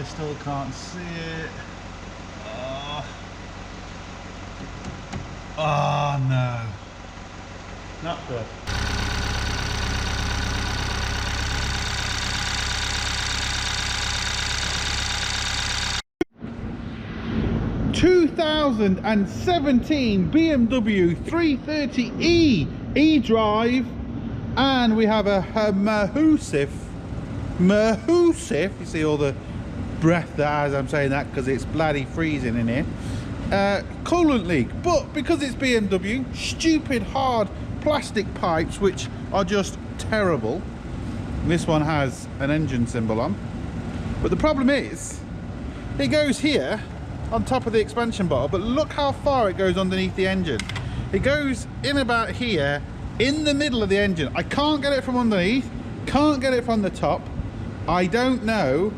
still can't see it. Oh no, not good. 2017 BMW 330e e-drive, and we have a Mahusif. You see all the breath there as I'm saying that because it's bloody freezing in here. Coolant leak, but because it's BMW, stupid hard plastic pipes which are just terrible. This one has an engine symbol on, but the problem is it goes here on top of the expansion bottle, but look how far it goes underneath the engine. It goes in about here in the middle of the engine. I can't get it from underneath, can't get it from the top. I don't know,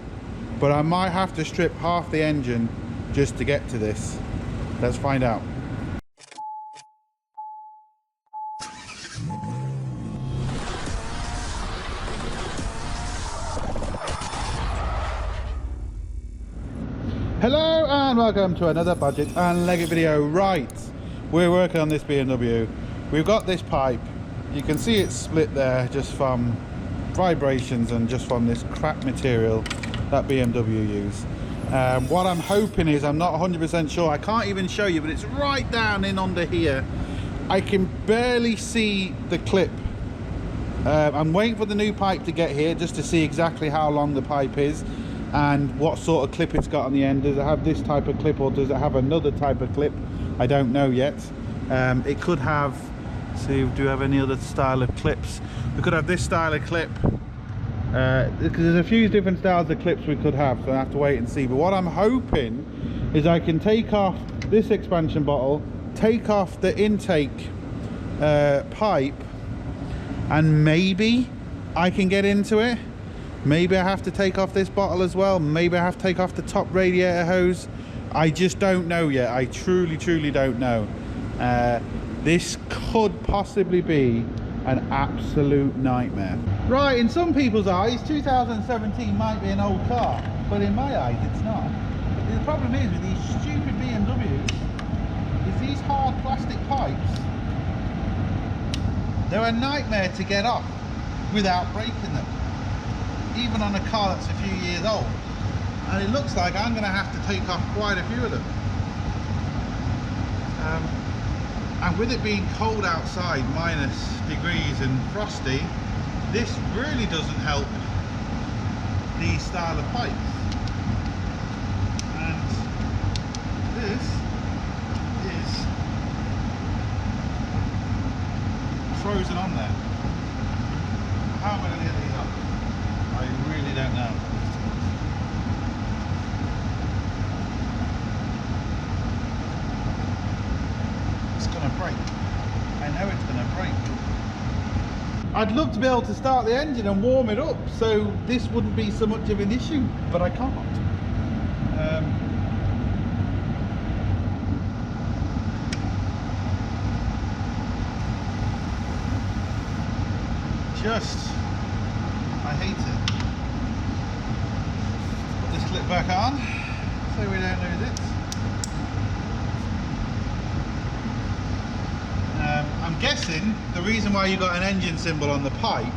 but I might have to strip half the engine just to get to this. Let's find out. Hello and welcome to another Bodgit and Leggit video. Right, we're working on this BMW. We've got this pipe. You can see it's split there just from vibrations and just from this crap material that BMW use. What I'm hoping is, I'm not 100% sure, I can't even show you, but it's right down in under here. I can barely see the clip. I'm waiting for the new pipe to get here just to see exactly how long the pipe is and what sort of clip it's got on the end. Does it have this type of clip or does it have another type of clip? I don't know yet. It could have, see, do we have any other style of clips? We could have this style of clip, because there's a few different styles of clips we could have, so I have to wait and see. But what I'm hoping is I can take off this expansion bottle, take off the intake pipe, and maybe I can get into it. Maybe I have to take off this bottle as well. Maybe I have to take off the top radiator hose. I just don't know yet. I truly don't know. This could possibly be an absolute nightmare. Right, in some people's eyes 2017 might be an old car, but in my eyes it's not. The problem is with these stupid BMWs is these hard plastic pipes, they're a nightmare to get off without breaking them, even on a car that's a few years old. And it looks like I'm going to have to take off quite a few of them. And with it being cold outside, -degrees and frosty, this really doesn't help these style of pipes. And this is frozen on there. How am I going to get these up? I really don't know. Break. I know it's going to break. I'd love to be able to start the engine and warm it up so this wouldn't be so much of an issue, but I can't. I hate it. Put this clip back on so we don't lose it. I'm guessing the reason why you got an engine symbol on the pipe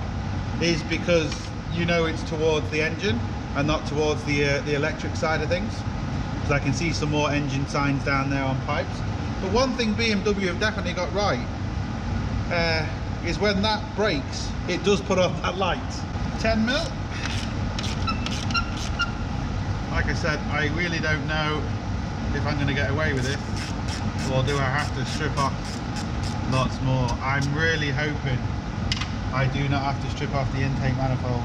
is because you know it's towards the engine and not towards the electric side of things. Because I can see some more engine signs down there on pipes. But one thing BMW have definitely got right is when that breaks, it does put on that light. 10 mil. Like I said, I really don't know if I'm going to get away with it, or do I have to strip off lots more. I'm really hoping I do not have to strip off the intake manifold.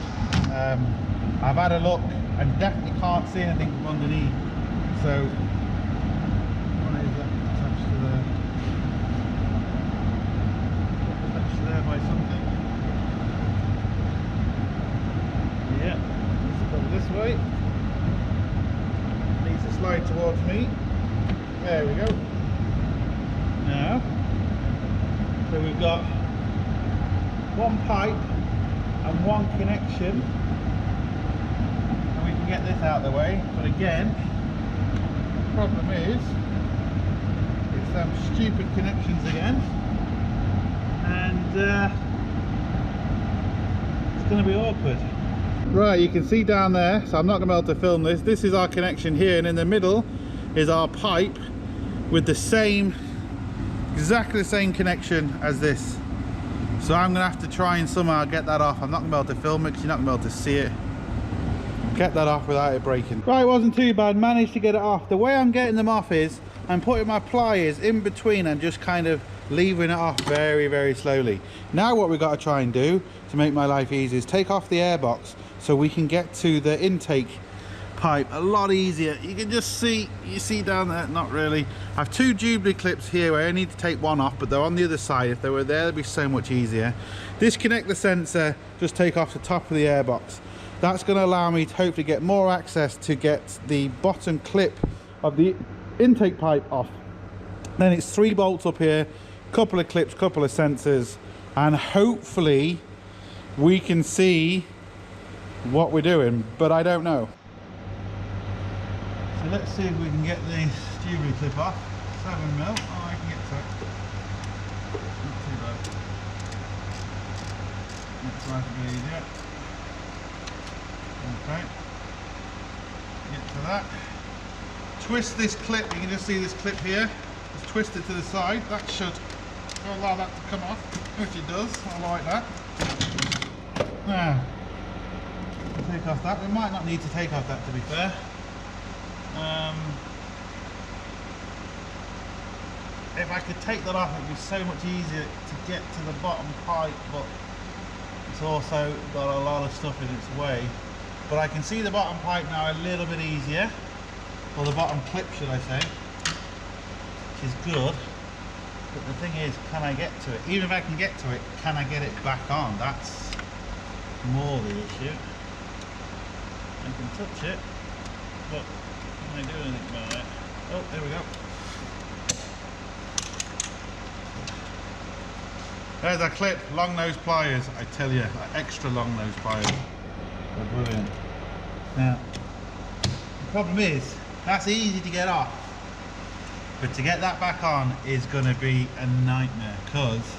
I've had a look and definitely can't see anything from underneath. So what is that attached to there? Attached there by something. Yeah, let's go this way. Needs to slide towards me. There we go. Now, so we've got one pipe and one connection, and we can get this out of the way, but again, the problem is it's some stupid connections again, and it's going to be awkward. Right, you can see down there, so I'm not going to be able to film this. This is our connection here, and in the middle is our pipe with the same, exactly the same connection as this. So I'm going to have to try and somehow get that off. I'm not going to be able to film it because you're not going to be able to see it. Get that off without it breaking. Right, it wasn't too bad, managed to get it off. The way I'm getting them off is I'm putting my pliers in between and just kind of leaving it off very, very slowly. Now what we've got to try and do to make my life easy is take off the air box so we can get to the intake pipe a lot easier. You can just see, you see down there, not really. I have two Jubilee clips here where I need to take one off, but they're on the other side. If they were there, it'd be so much easier. Disconnect the sensor, just take off the top of the air box. That's going to allow me to hopefully get more access to get the bottom clip of the intake pipe off. Then it's 3 bolts up here, couple of clips, couple of sensors, and hopefully we can see what we're doing, but I don't know. So let's see if we can get the Jubilee clip off. 7mm. Oh, I can get to it. Not too bad. Looks like a bit easier. Okay. Get to that. Twist this clip. You can just see this clip here. Just twist it to the side. That should allow that to come off. If it does, I like that. Now, take off that. We might not need to take off that, to be fair. If I could take that off, it would be so much easier to get to the bottom pipe, but it's also got a lot of stuff in its way. But I can see the bottom pipe now a little bit easier, or the bottom clip should I say, which is good. But the thing is, can I get to it? Even if I can get to it, can I get it back on? That's more the issue. I can touch it, but can I do anything about it? Oh, there we go. There's our clip, long nose pliers. I tell you, extra long nose pliers. They're brilliant. Now, the problem is, that's easy to get off, but to get that back on is going to be a nightmare, because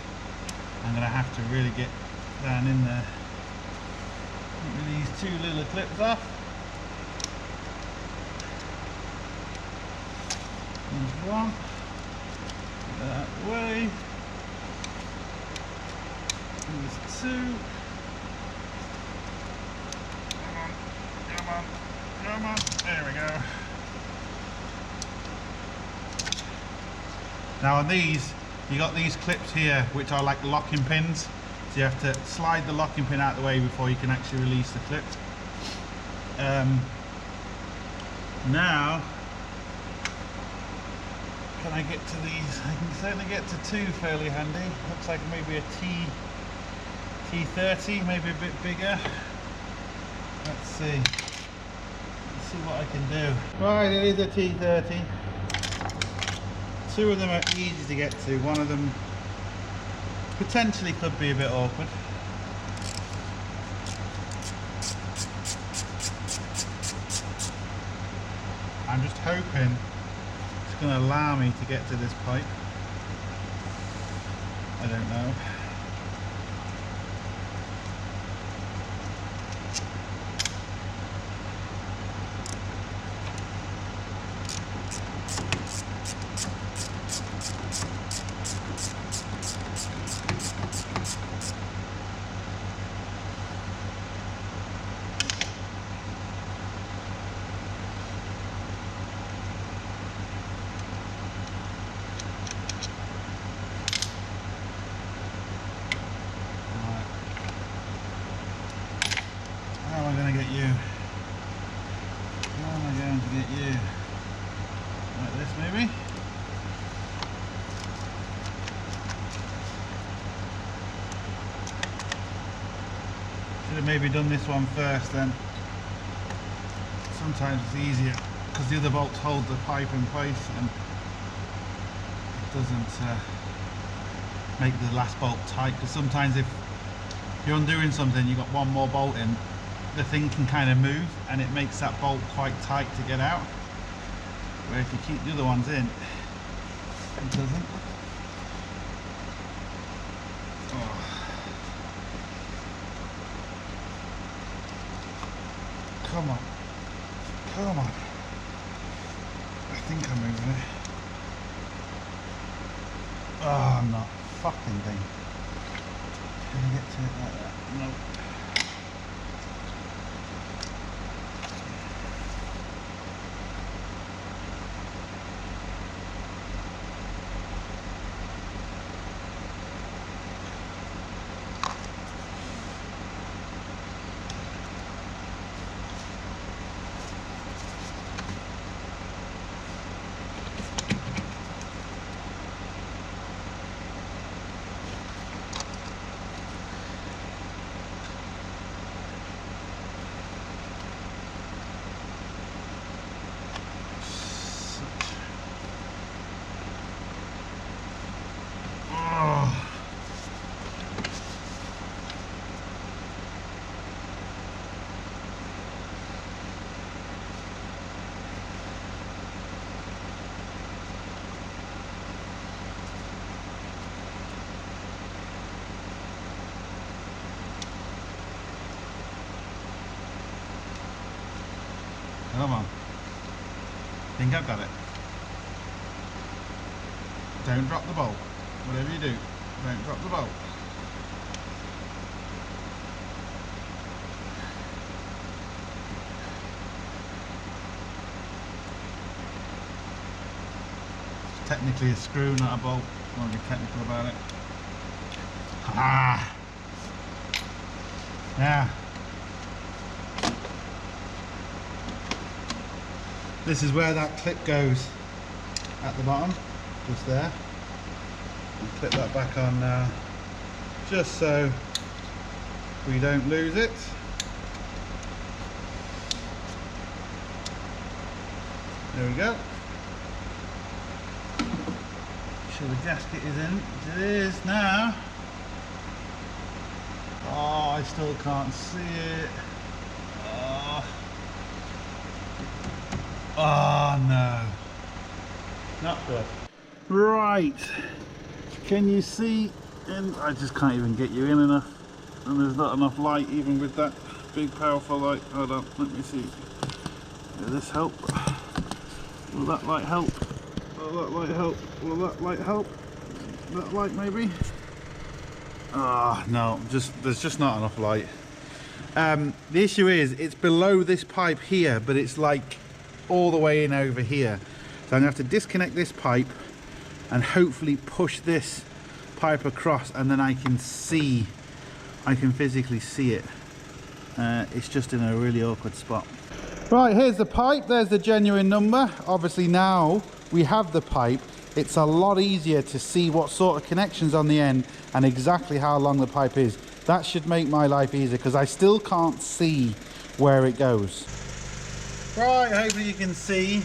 I'm going to have to really get down in there. Get these 2 little clips off. There's one. Get that out of the way. There's 2. Come on, come on. There we go. Now on these, you got these clips here, which are like locking pins. So you have to slide the locking pin out of the way before you can actually release the clip. Now, can I get to these? I can certainly get to 2 fairly handy. Looks like maybe a T30, maybe a bit bigger. Let's see. Let's see what I can do. Right, it is a T30. 2 of them are easy to get to. One of them potentially could be a bit awkward. I'm just hoping it's going to allow me to get to this pipe. I don't know. Should have maybe done this one first then. Sometimes it's easier because the other bolts hold the pipe in place and it doesn't make the last bolt tight, because sometimes if you're undoing something, you've got one more bolt in, the thing can kind of move and it makes that bolt quite tight to get out. Where if you keep the other ones in, it doesn't. Oh. Come on. Come on. I think I'm moving it. Oh, I'm not. Fucking thing. Can I get to it like that? No. Come on. Think I've got it. Don't drop the bolt. Whatever you do, don't drop the bolt. It's technically a screw, not a bolt. I want to be technical about it. Ah! Yeah. This is where that clip goes at the bottom, just there. And clip that back on now, just so we don't lose it. There we go. Sure the gasket is in. It is now. Oh, I still can't see it. Oh no, not good. Right, can you see? And I just can't even get you in enough, and there's not enough light even with that big powerful light. Hold on, let me see. Will this help? Will that light help? Will that light help? Will that light help? That light maybe? Ah, no, there's just not enough light. The issue is it's below this pipe here, but it's like all the way in over here, so I'm gonna have to disconnect this pipe and hopefully push this pipe across, and then I can physically see it. It's just in a really awkward spot. Right, here's the pipe. There's the genuine number. Obviously now we have the pipe, it's a lot easier to see what sort of connections on the end and exactly how long the pipe is. That should make my life easier because I still can't see where it goes. Right, hopefully you can see.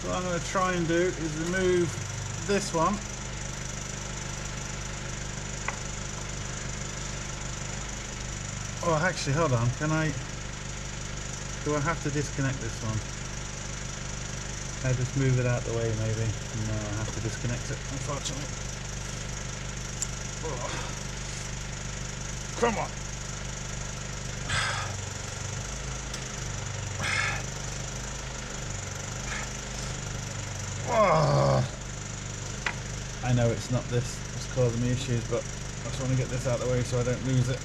What I'm going to try and do is remove this one. Oh, actually, hold on. Do I have to disconnect this one? I just move it out the way, maybe. No, I have to disconnect it, unfortunately. Oh. Come on. Oh. I know it's not this that's causing me issues, but I just want to get this out of the way so I don't lose it.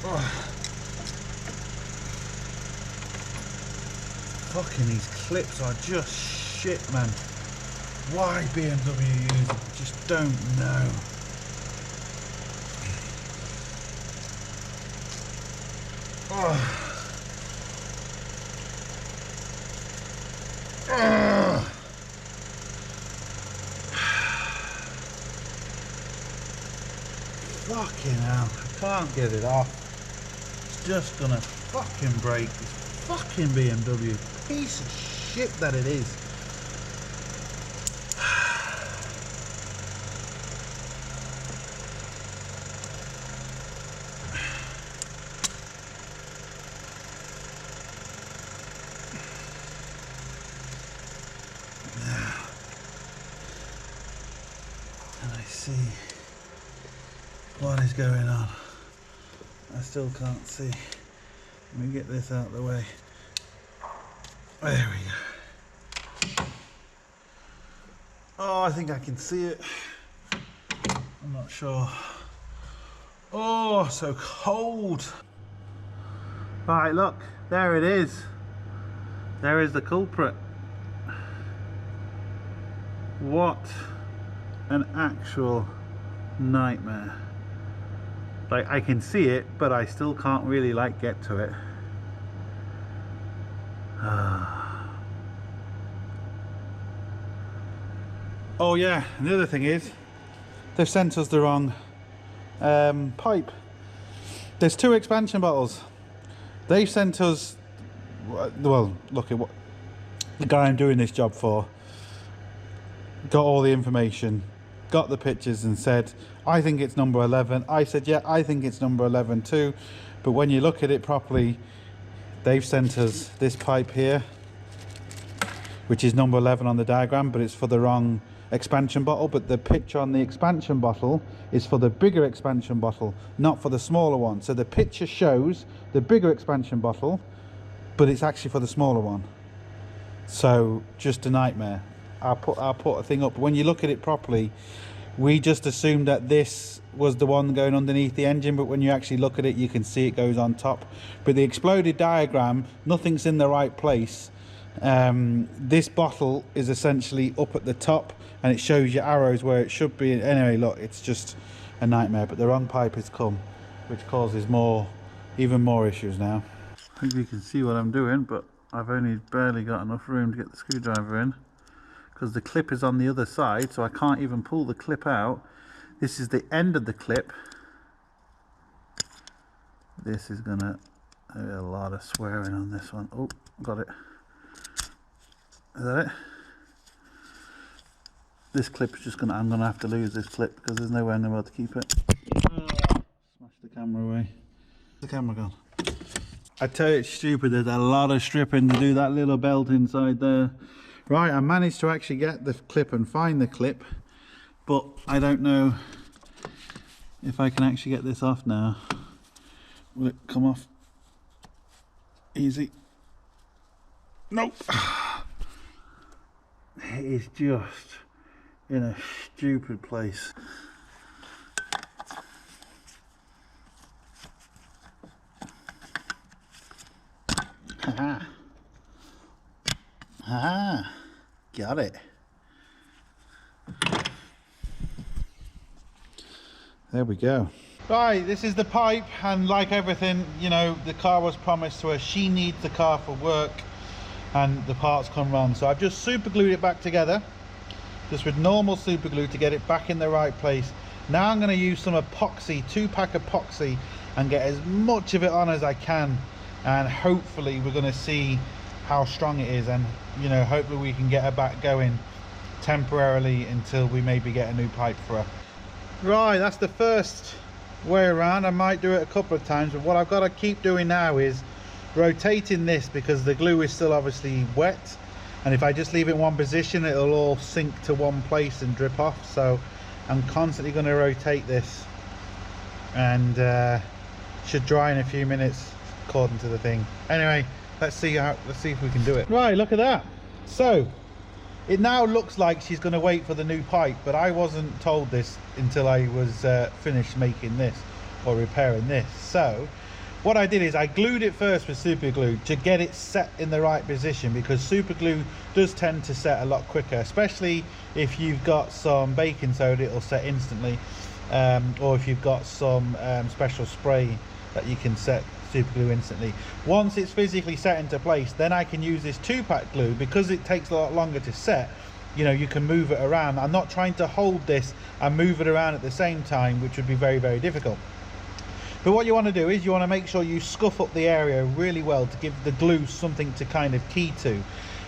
Oh. Fucking these clips are just shit, man. Why BMW use them? I just don't know. Oh. Fucking hell, I can't get it off. It's just gonna fucking break. This fucking BMW, piece of shit that it is. see what is going on. I still can't see. Let me get this out of the way. There we go. Oh, I think I can see it. I'm not sure. Oh, so cold. Right, look, there it is. There is the culprit. What an actual nightmare. Like, I can see it, but I still can't really like get to it. Oh yeah, and the other thing is they've sent us the wrong pipe. There's 2 expansion bottles. They sent us, well, look at what the guy I'm doing this job for got all the information, got the pictures and said, I think it's number 11. I said, yeah, I think it's number 11 too. But when you look at it properly, they've sent us this pipe here, which is number 11 on the diagram, but it's for the wrong expansion bottle. But the picture on the expansion bottle is for the bigger expansion bottle, not for the smaller one. So the picture shows the bigger expansion bottle, but it's actually for the smaller one. So just a nightmare. I'll put a thing up. When you look at it properly, we just assumed that this was the one going underneath the engine, but when you actually look at it, you can see it goes on top. But the exploded diagram, nothing's in the right place. This bottle is essentially up at the top, and it shows your arrows where it should be. Anyway, look, it's just a nightmare. But the wrong pipe has come, which causes even more issues now. I think you can see what I'm doing, but I've only barely got enough room to get the screwdriver in, because the clip is on the other side, so I can't even pull the clip out. This is the end of the clip. This is gonna a lot of swearing on this one. Oh, got it. Is that it? This clip is just gonna, I'm gonna have to lose this clip because there's nowhere in the world to keep it. Smash the camera away. The camera gone. I tell you, it's stupid. There's a lot of stripping to do that little belt inside there. Right, I managed to actually get the clip and find the clip, but I don't know if I can actually get this off now. Will it come off easy? Nope. It is just in a stupid place. Haha. Ah, got it. There we go. Right, this is the pipe, and like everything, you know, the car was promised to her. She needs the car for work, and the parts come wrong. So I've just super glued it back together, just with normal super glue to get it back in the right place. Now I'm going to use some epoxy, 2-pack epoxy, and get as much of it on as I can, and hopefully we're going to see how strong it is, and you know, hopefully we can get her back going temporarily until we maybe get a new pipe for her. Right, that's the first way around. I might do it a couple of times, but what I've got to keep doing now is rotating this, because the glue is still obviously wet, and if I just leave it in one position, it'll all sink to one place and drip off. So I'm constantly going to rotate this, and should dry in a few minutes according to the thing. Anyway, let's see if we can do it. Right, look at that. So it now looks like she's going to wait for the new pipe, but I wasn't told this until I was finished making this or repairing this. So what I did is I glued it first with super glue to get it set in the right position, because super glue does tend to set a lot quicker, especially if you've got some baking soda, it'll set instantly, or if you've got some special spray that you can set super glue instantly. Once it's physically set into place, then I can use this 2-pack glue, because it takes a lot longer to set. You know, you can move it around. I'm not trying to hold this and move it around at the same time, which would be very, very difficult. But what you want to do is you want to make sure you scuff up the area really well to give the glue something to kind of key to.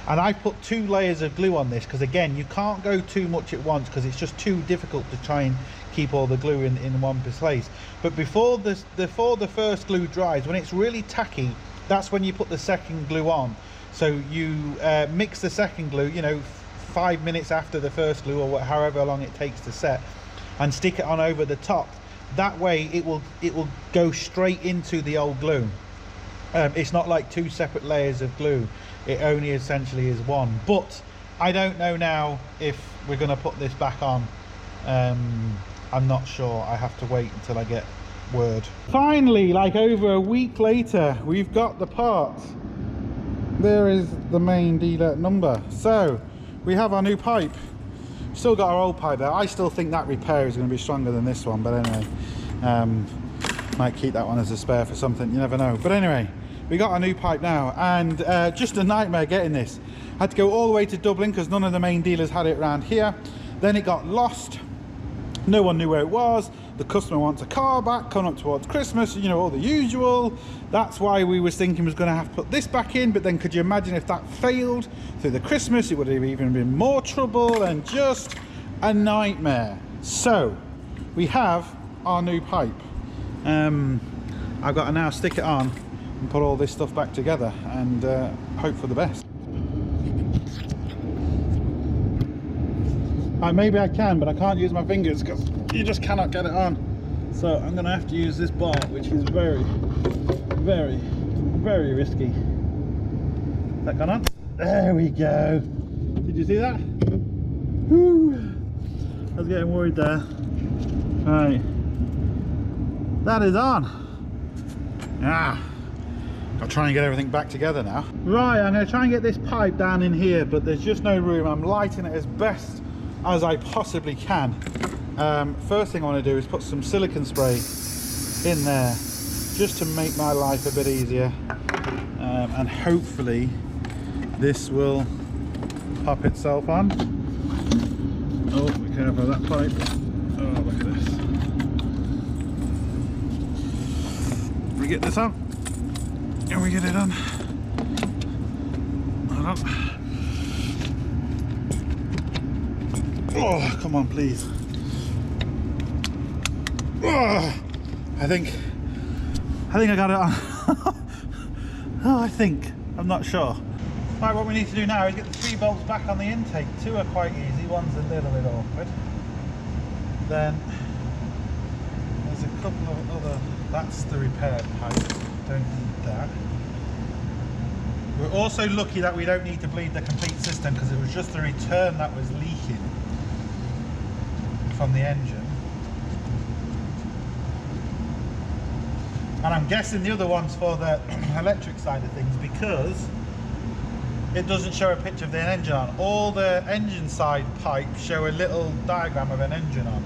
And I put 2 layers of glue on this, because again, you can't go too much at once, because it's just too difficult to try and keep all the glue in one place. But before the first glue dries, when it's really tacky, that's when you put the second glue on. So you mix the second glue, you know, 5 minutes after the first glue, or however long it takes to set. and stick it on over the top. That way it will go straight into the old glue. It's not like two separate layers of glue, it only essentially is one. But I don't know now if we're going to put this back on. I'm not sure. I have to wait until I get word. Finally, like over a week later, we've got the part. There is the main dealer number. So we have our new pipe. Still got our old pipe there. I still think that repair is going to be stronger than this one, but anyway, might keep that one as a spare for something, you never know. But anyway, we got our new pipe now, and just a nightmare getting this. Had to go all the way to Dublin because none of the main dealers had it around here. Then it got lost. No one knew where it was. The customer wants a car back coming up towards Christmas, you know, all the usual. That's why we was thinking we was going to have to put this back in. But then could you imagine if that failed through the Christmas? It would have even been more trouble and just a nightmare. So we have our new pipe. I've got to now stick it on and put all this stuff back together and hope for the best. Maybe I can, but I can't use my fingers because you just cannot get it on. So I'm going to have to use this bar, which is very, very, very risky. Is that gone on? There we go. Did you see that? Whew. I was getting worried there. Right. That is on. I'll try and get everything back together now. Right, I'm going to try and get this pipe down in here, but there's just no room. I'm lighting it as best as I possibly can. First thing I want to do is put some silicone spray in there just to make my life a bit easier, and hopefully this will pop itself on. Oh, be careful of that pipe. Oh, look at this. We get this on. Can we get it on? Hold on. Oh, come on, please. Oh, I think I got it on. Oh, I think. I'm not sure. Right, what we need to do now is get the 3 bolts back on the intake. 2 are quite easy, one's a little bit awkward. Then there's a couple of other, that's the repair pipe, don't need that. We're also lucky that we don't need to bleed the complete system because it was just the return that was leaking from the engine. And I'm guessing the other one's for the electric side of things because it doesn't show a picture of the engine on. All the engine side pipes show a little diagram of an engine on,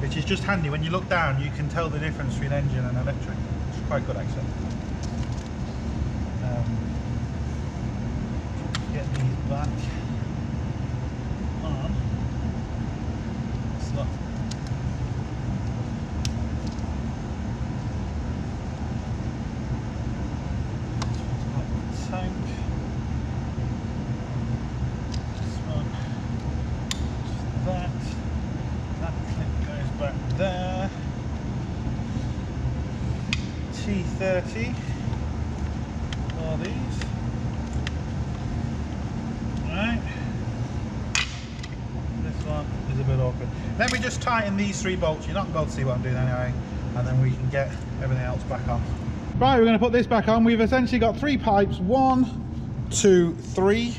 which is just handy. When you look down you can tell the difference between engine and electric. It's quite good actually. Get these back on. Slot. Tank. This one. Just that. That clip goes back there. T30. All these. Right. This one is a bit awkward. Let me just tighten these 3 bolts. You're not going to be able to see what I'm doing anyway, and then we can get everything else back on. Right, we're going to put this back on. We've essentially got 3 pipes, 1, 2, 3,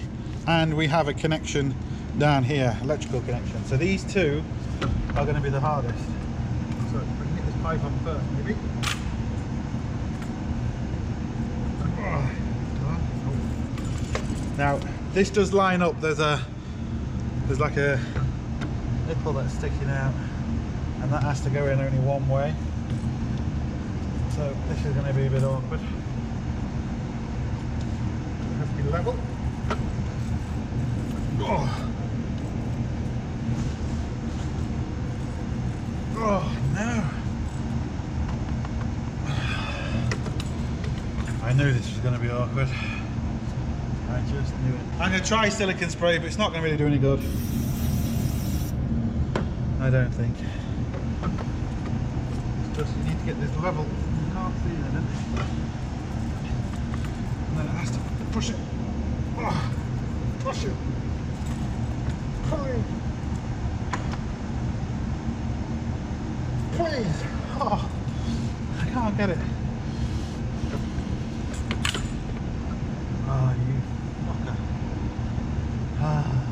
and we have a connection down here, electrical connection. So these 2 are going to be the hardest. So we can get this pipe on first, maybe. Now this does line up. There's like a nipple that's sticking out, and that has to go in only one way. So this is going to be a bit awkward. It has to be level. Oh, oh no! I knew this was going to be awkward. I just knew it. I'm going to try silicone spray, but it's not going to really do any good. I don't think. It's just you need to get this level. You can't see it, and then it has to push it. Oh, push it. Pull it. Please. Oh, I can't get it. Oh, you fucker. Ah.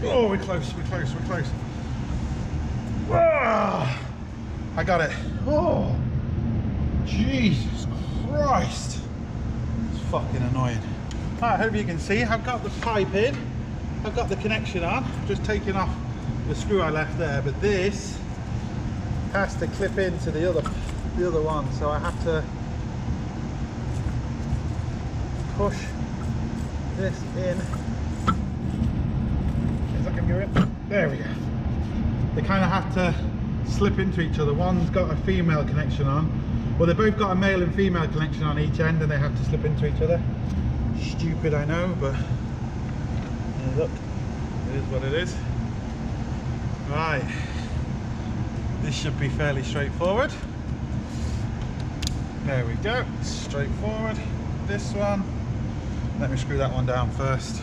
Oh, we're close, we're close, we're close. Ah, I got it. Oh, Jesus Christ. It's fucking annoying. I hope you can see, I've got the pipe in. I've got the connection on. Just taking off the screw I left there, but this has to clip into the other one, so I have to push this in. Is that gonna go in? There we go. They kind of have to slip into each other. One's got a female connection on. Well, they've both got a male and female connection on each end, and they have to slip into each other. Stupid, I know, but yeah, look, it is what it is. Right, this should be fairly straightforward. There we go, straightforward. This one, let me screw that one down first.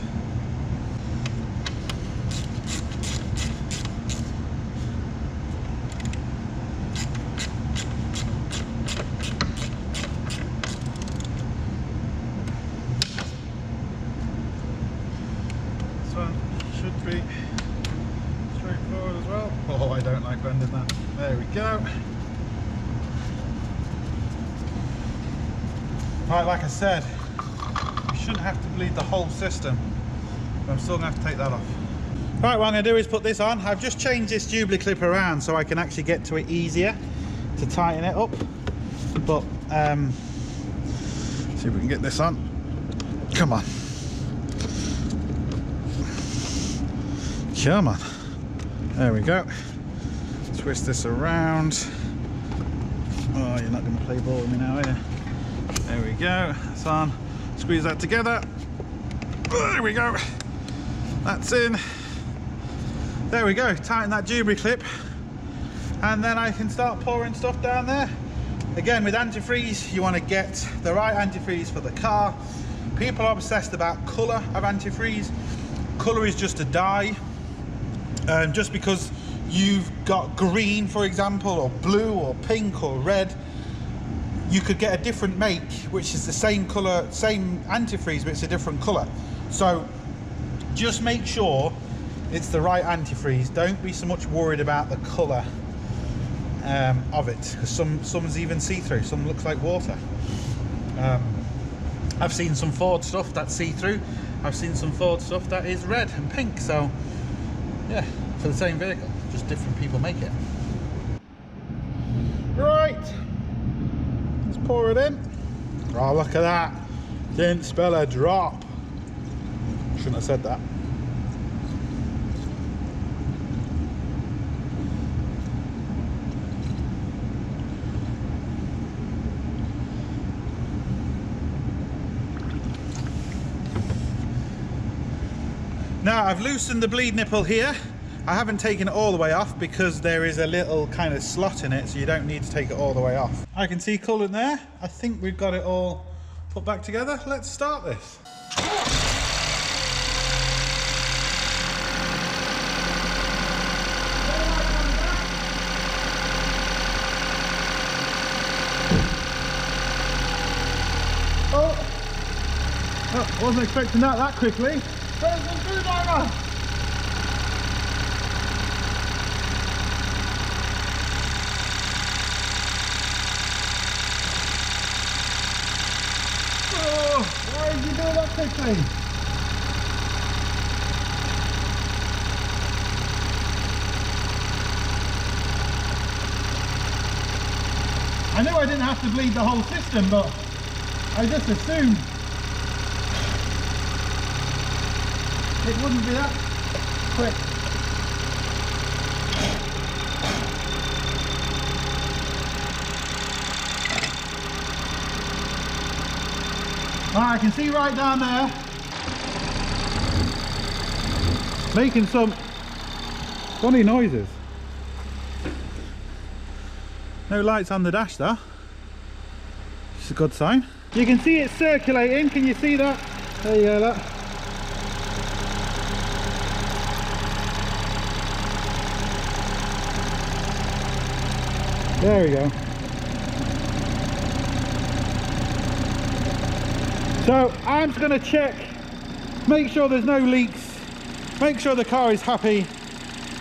This one should be straightforward as well. Oh, I don't like bending that. There we go. Right, like I said, you shouldn't have to bleed the whole system, but I'm still going to have to take that off. Right, what I'm going to do is put this on. I've just changed this Jubilee clip around so I can actually get to it easier to tighten it up. But see if we can get this on. Come on. Come on. There we go. Twist this around. Oh, you're not going to play ball with me now, are you? There we go. That's on. Squeeze that together. There we go. That's in. There we go. Tighten that Jubilee clip. And then I can start pouring stuff down there. Again, with antifreeze, you want to get the right antifreeze for the car. People are obsessed about colour of antifreeze. Colour is just a dye. Just because you've got green, for example, or blue or pink or red, you could get a different make which is the same colour, same antifreeze, but it's a different colour. So just make sure it's the right antifreeze. Don't be so much worried about the colour of it, because some's even see-through, some looks like water. I've seen some Ford stuff that's see-through. I've seen some Ford stuff that is red and pink. So yeah, for the same vehicle, just different people make it. Right, let's pour it in. Oh, look at that. Didn't spill a drop. Shouldn't have said that. Now I've loosened the bleed nipple here. I haven't taken it all the way off because there is a little kind of slot in it, so you don't need to take it all the way off. I can see colour in there. I think we've got it all put back together. Let's start this. Oh, wasn't expecting that quickly. Where's the screwdriver? Oh, why did you do that quickly? I knew I didn't have to bleed the whole system, but I just assumed it wouldn't be that quick. I can see right down there, making some funny noises. No lights on the dash though. It's a good sign. You can see it circulating. Can you see that? There you go, look. There we go. So I'm just going to check, make sure there's no leaks, make sure the car is happy,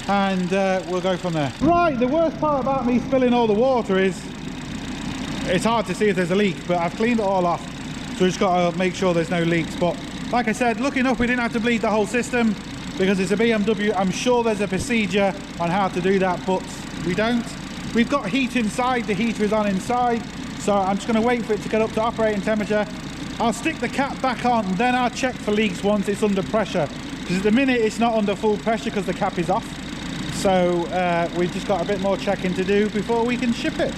and we'll go from there. Right, the worst part about me spilling all the water is it's hard to see if there's a leak, but I've cleaned it all off, so we've just got to make sure there's no leaks. But like I said, lucky enough we didn't have to bleed the whole system because it's a BMW. I'm sure there's a procedure on how to do that, but we don't. We've got heat inside, the heater is on inside, so I'm just going to wait for it to get up to operating temperature. I'll stick the cap back on, and then I'll check for leaks once it's under pressure, because at the minute it's not under full pressure because the cap is off. So we've just got a bit more checking to do before we can ship it.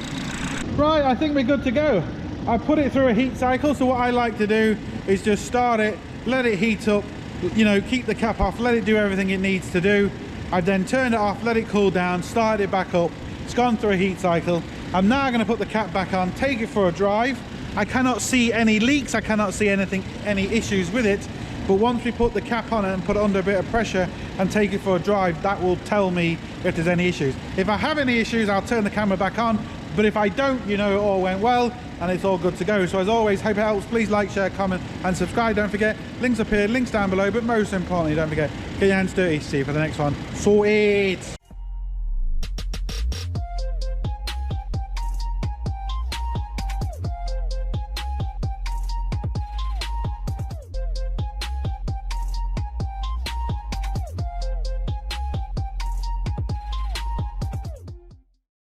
Right, I think we're good to go. I put it through a heat cycle, so what I like to do is just start it, let it heat up, you know, keep the cap off, let it do everything it needs to do. I then turn it off, let it cool down, start it back up. It's gone through a heat cycle. I'm now going to put the cap back on, take it for a drive. I cannot see any leaks, I cannot see any issues with it, but once we put the cap on and put it under a bit of pressure and take it for a drive, that will tell me if there's any issues. If I have any issues, I'll turn the camera back on, but if I don't, you know, it all went well and it's all good to go. So as always, hope it helps. Please like, share, comment and subscribe. Don't forget, links up here, links down below, but most importantly, don't forget, get your hands dirty. See you for the next one. Sorted.